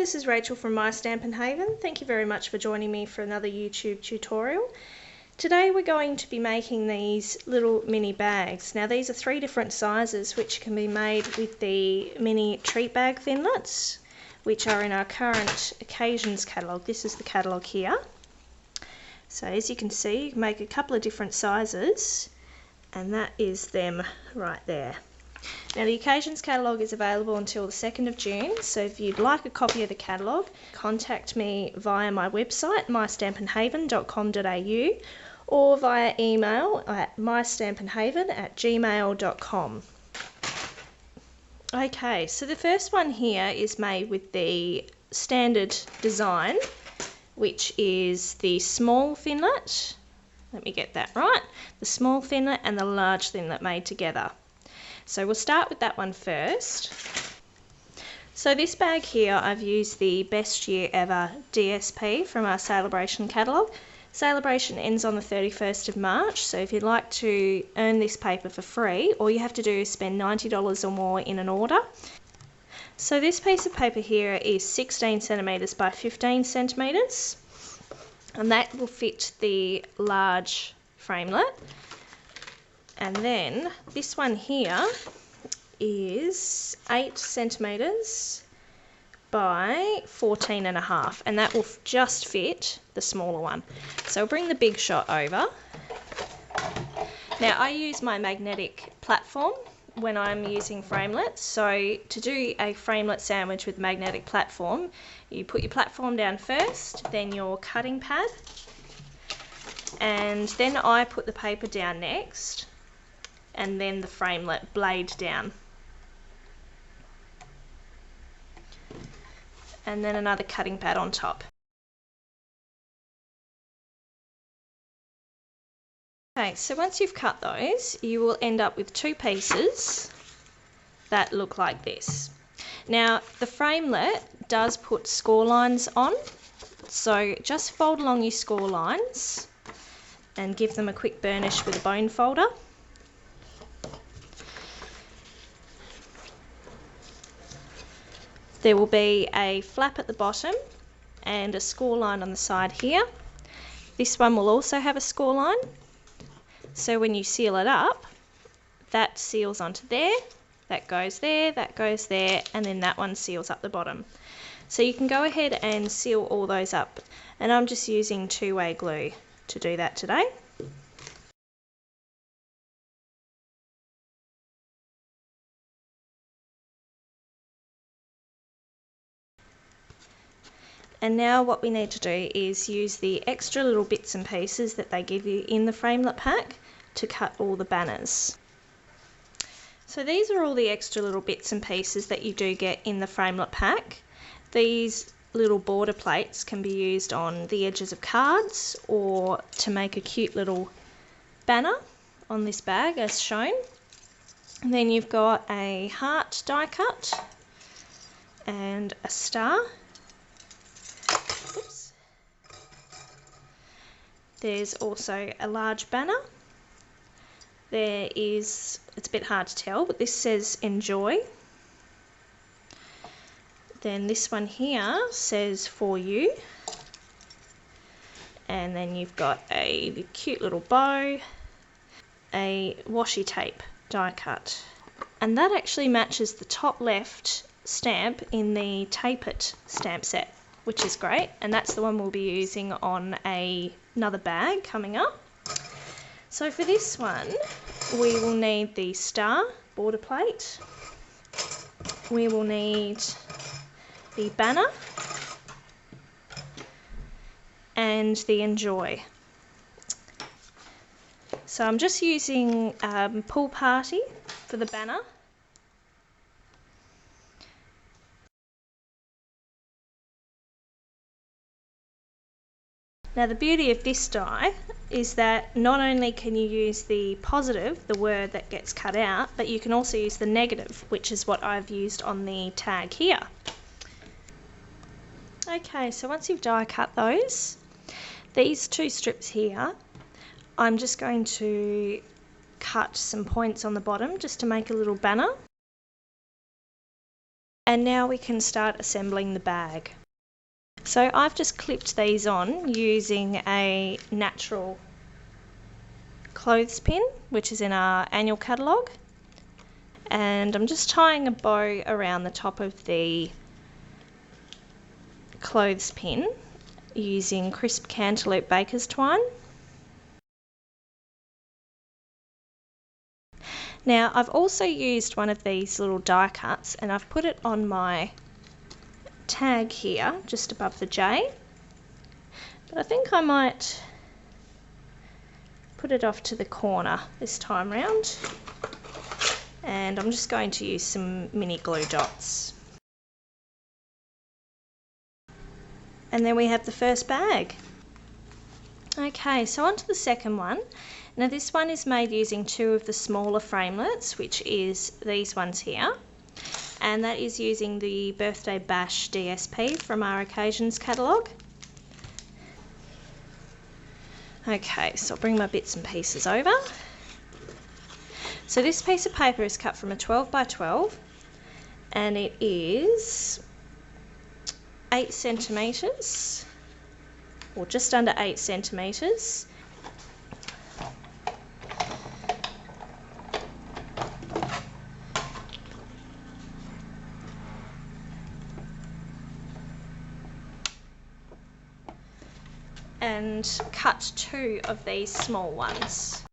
this is Rachel from My Stampin' Haven. Thank you very much for joining me for another YouTube tutorial. Today we're going to be making these little mini bags. Now these are 3 different sizes which can be made with the mini treat bag thinlits, which are in our current occasions catalogue. This is the catalogue here. So as you can see, you can make a couple of different sizes, and that is them right there. Now the occasions catalogue is available until the 2nd of June, so if you'd like a copy of the catalogue, contact me via my website mystampinhaven.com.au or via email at mystampinhaven@gmail.com. Okay, so the first one here is made with the standard design, which is the small thinlet. Let me get that right. The small thinlet and the large thinlet made together. So we'll start with that one first. So this bag here, I've used the Best Year Ever DSP from our Celebration catalogue. Celebration ends on the 31st of March, so if you'd like to earn this paper for free, all you have to do is spend $90 or more in an order. So this piece of paper here is 16 centimetres by 15 centimetres, and that will fit the large framelit. And then this one here is 8 centimetres by 14.5, and that will just fit the smaller one. So I'll bring the big shot over. Now I use my magnetic platform when I'm using framelits. So to do a framelit sandwich with magnetic platform, you put your platform down first, then your cutting pad, and then I put the paper down next, and then the framelit blade down. And then another cutting pad on top. Okay, so once you've cut those, you will end up with 2 pieces that look like this. Now, the framelit does put score lines on, so just fold along your score lines and give them a quick burnish with a bone folder. There will be a flap at the bottom and a score line on the side here. This one will also have a score line. So when you seal it up, that seals onto there, that goes there, and then that one seals up the bottom. So you can go ahead and seal all those up. And I'm just using 2-way glue to do that today. And now what we need to do is use the extra little bits and pieces that they give you in the framelit pack to cut all the banners. So these are all the extra little bits and pieces that you do get in the framelit pack. These little border plates can be used on the edges of cards or to make a cute little banner on this bag as shown. And then you've got a heart die cut and a star. Oops. There's also a large banner. There is, it's a bit hard to tell, but this says enjoy. Then this one here says for you. And then you've got a cute little bow, a washi tape die cut. And that actually matches the top left stamp in the Tape It stamp set, which is great, and that's the one we'll be using on another bag coming up. So for this one, we will need the star border plate, we will need the banner, and the enjoy. So I'm just using Pool Party for the banner. Now the beauty of this die is that not only can you use the positive, the word that gets cut out, but you can also use the negative, which is what I've used on the tag here. Okay, so once you've die cut those, these 2 strips here, I'm just going to cut some points on the bottom just to make a little banner. And now we can start assembling the bag. So I've just clipped these on using a natural clothespin, which is in our annual catalogue, and I'm just tying a bow around the top of the clothespin using crisp cantaloupe baker's twine. Now I've also used one of these little die cuts and I've put it on my tag here just above the J, but I think I might put it off to the corner this time round, and I'm just going to use some mini glue dots. And then we have the first bag. Okay, so on to the second one. Now this one is made using two of the smaller framelits, which is these ones here, and that is using the Birthday Bash DSP from our Occasions catalogue. Okay, so I'll bring my bits and pieces over. So this piece of paper is cut from a 12 by 12 and it is 8 centimetres, or just under 8 centimetres. And cut 2 of these small ones.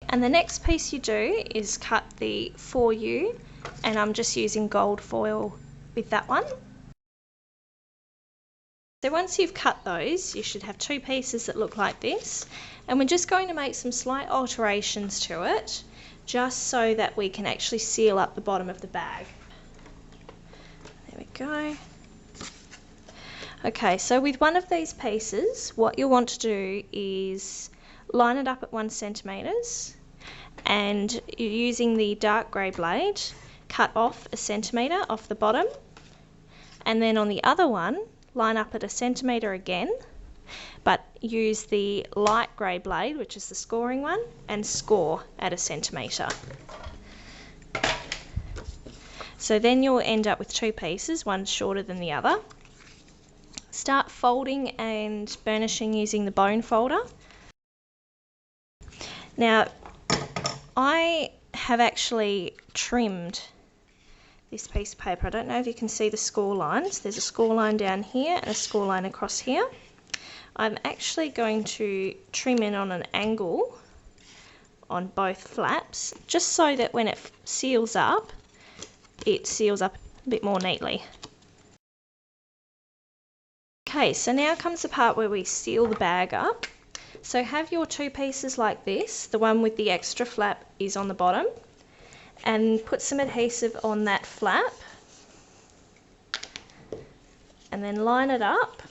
And the next piece you do is cut the For You, and I'm just using gold foil with that one. So once you've cut those, you should have 2 pieces that look like this, and we're just going to make some slight alterations to it just so that we can actually seal up the bottom of the bag. There we go. Okay, so with one of these pieces, what you'll want to do is line it up at 1 centimetres, and you're using the dark grey blade, cut off 1 centimetre off the bottom, and then on the other one, line up at 1 centimetre again, but use the light grey blade, which is the scoring one, and score at 1 centimetre. So then you'll end up with 2 pieces, one shorter than the other. Start folding and burnishing using the bone folder. Now, I have actually trimmed this piece of paper. I don't know if you can see the score lines. There's a score line down here and a score line across here. I'm actually going to trim in on an angle on both flaps, just so that when it seals up a bit more neatly. Okay, so now comes the part where we seal the bag up. So have your 2 pieces like this, the one with the extra flap is on the bottom, and put some adhesive on that flap and then line it up.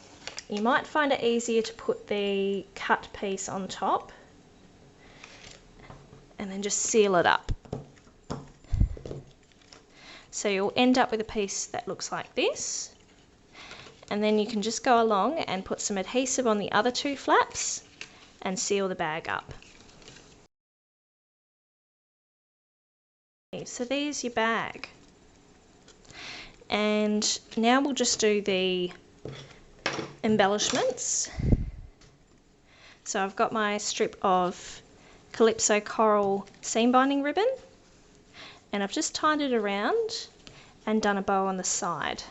You might find it easier to put the cut piece on top and then just seal it up. So you'll end up with a piece that looks like this, and then you can just go along and put some adhesive on the other 2 flaps and seal the bag up. So there's your bag, and now we'll just do the embellishments. So I've got my strip of Calypso Coral seam binding ribbon, and I've just tied it around and done a bow on the side.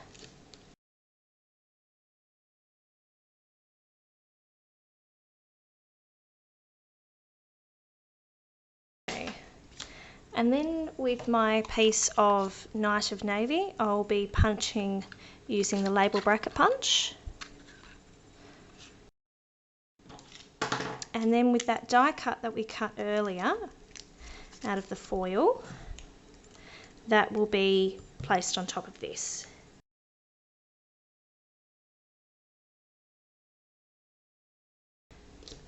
And then with my piece of Night of Navy, I'll be punching using the label bracket punch. And then with that die cut that we cut earlier out of the foil, that will be placed on top of this.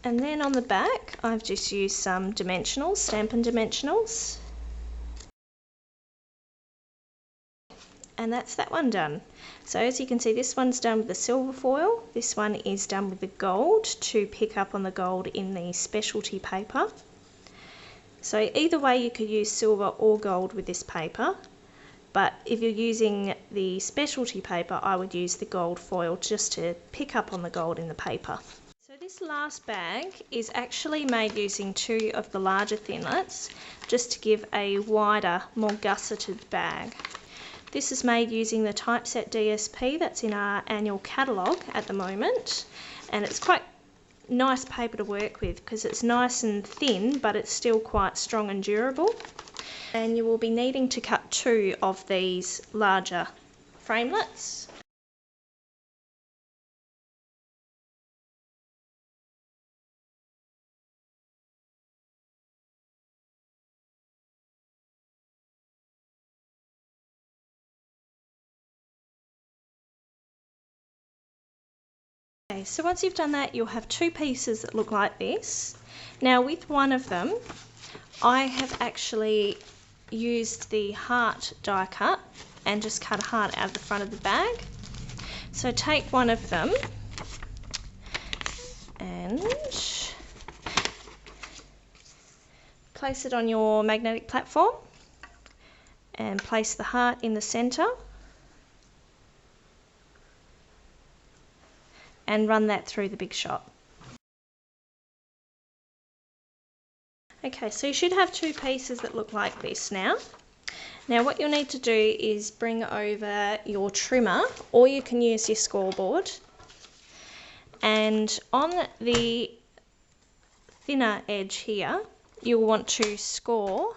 And then on the back, I've just used some dimensionals, Stampin' dimensionals. And that's that one done. So as you can see, this one's done with the silver foil, this one is done with the gold to pick up on the gold in the specialty paper. So either way you could use silver or gold with this paper, but if you're using the specialty paper, I would use the gold foil just to pick up on the gold in the paper. So this last bag is actually made using 2 of the larger thinlits, just to give a wider, more gusseted bag. This is made using the Typeset DSP that's in our annual catalogue at the moment, and it's quite nice paper to work with because it's nice and thin, but it's still quite strong and durable. And you will be needing to cut 2 of these larger framelits. Okay, so once you've done that, you'll have 2 pieces that look like this. Now with one of them, I have actually used the heart die cut and just cut a heart out of the front of the bag. So take one of them and place it on your magnetic platform and place the heart in the centre and run that through the big shot. Okay, so you should have 2 pieces that look like this now. Now what you'll need to do is bring over your trimmer, or you can use your scoreboard, and on the thinner edge here you'll want to score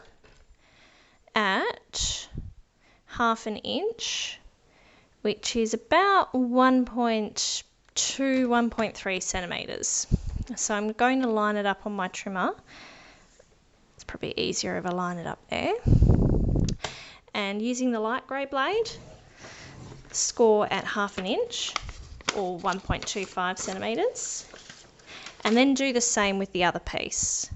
at 1/2 inch, which is about 1.2, 1.3 centimetres. So I'm going to line it up on my trimmer. It's probably easier if I line it up there. And using the light grey blade, score at 1/2 inch or 1.25 centimetres, and then do the same with the other piece.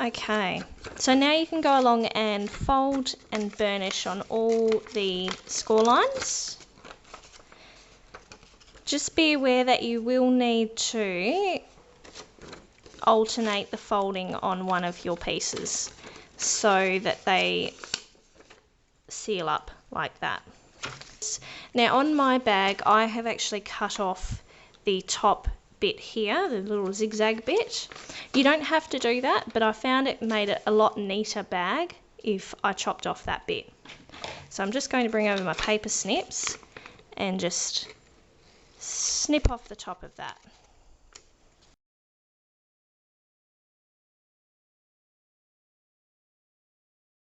Okay, so now you can go along and fold and burnish on all the score lines. Just be aware that you will need to alternate the folding on one of your pieces so that they seal up like that. Now on my bag, I have actually cut off the top bit here, the little zigzag bit. You don't have to do that, but I found it made it a lot neater bag if I chopped off that bit. So I'm just going to bring over my paper snips and just snip off the top of that.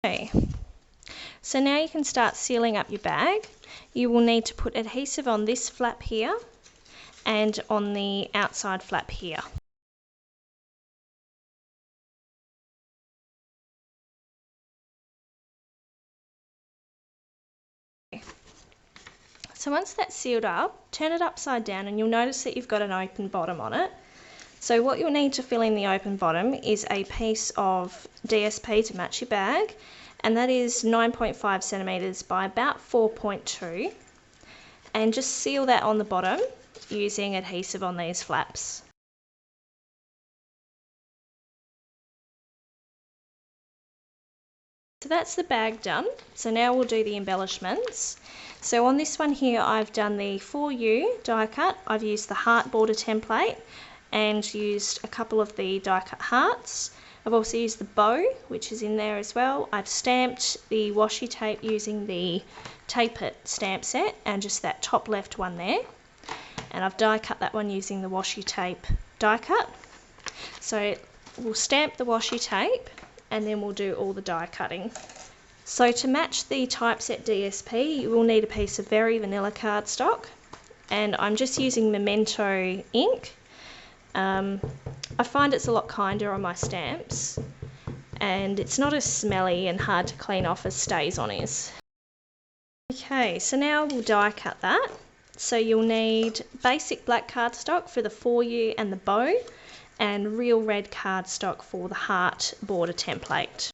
Okay, so now you can start sealing up your bag. You will need to put adhesive on this flap here and on the outside flap here. So once that's sealed up, turn it upside down and you'll notice that you've got an open bottom on it. So what you'll need to fill in the open bottom is a piece of DSP to match your bag, and that is 9.5 centimetres by about 4.2, and just seal that on the bottom using adhesive on these flaps. So that's the bag done. So now we'll do the embellishments. So on this one here, I've done the 4U die cut. I've used the heart border template and used a couple of the die cut hearts. I've also used the bow, which is in there as well. I've stamped the washi tape using the Tape It stamp set and just that top left one there. And I've die cut that one using the washi tape die cut. So we'll stamp the washi tape and then we'll do all the die cutting. So to match the Typeset DSP, you will need a piece of very vanilla cardstock, and I'm just using Memento ink. I find it's a lot kinder on my stamps, and it's not as smelly and hard to clean off as Stays-On is. Okay, so now we'll die cut that. So you'll need basic black cardstock for the 4U and the bow, and real red cardstock for the heart border template.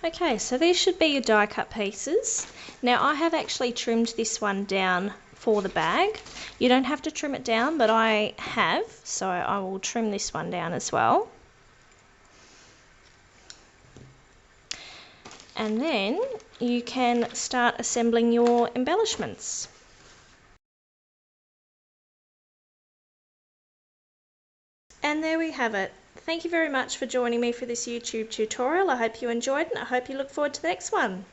Okay, so these should be your die cut pieces. Now I have actually trimmed this one down for the bag. You don't have to trim it down, but I have, so I will trim this one down as well. And then you can start assembling your embellishments. And there we have it. Thank you very much for joining me for this YouTube tutorial. I hope you enjoyed it and I hope you look forward to the next one.